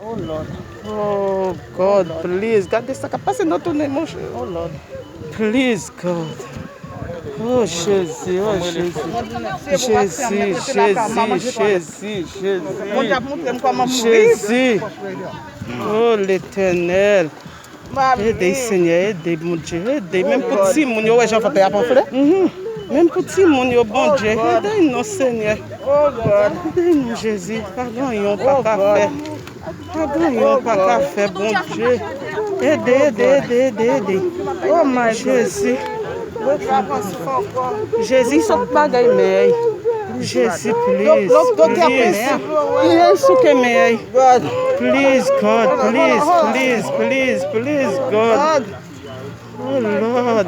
Oh Lord. Oh God, please. God, this is passe notre émotion. Oh Lord. Please, God. Oh Jésus, oh Jésus. Jésus. Oh l'Éternel. Aidez, Seigneur, aidez, mon Dieu, aidez. Même pour petit moun yo, ouais, j'en fais pas pamphlet. Même pour petit moun yo, bon Dieu, aidez-nous, Seigneur. Oh God. Aidez-nous, Jésus. Pardon, yon pas qu'à faire. Pardon, yon pas qu'à faire, bon Dieu. Aidez. Oh my Jésus. God. Jésus, saute bagaille, mais. Jésus, please. God. Please, God, please, God. Oh Lord,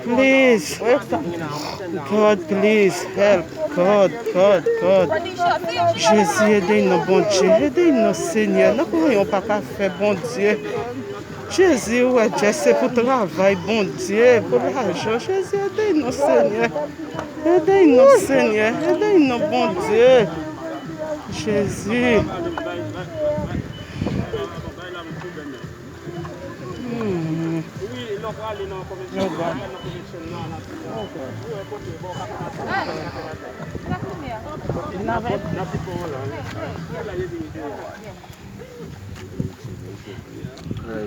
please. God, please, help. God. Jésus, aidez-nous, bon Dieu. Aidez-nous, Seigneur. Nous ne pouvons pas faire, bon Dieu. Jésus, ouais, c'est pour le travail, bon Dieu, pour l'argent. Jésus, aidez-nous, Seigneur. Aidez-nous, bon Dieu. Jésus.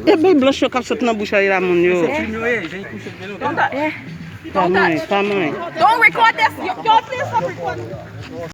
E bem blanche kap sot nan bouche la moun yo. Pas mwen. Don't record this. Y'all please stop recording.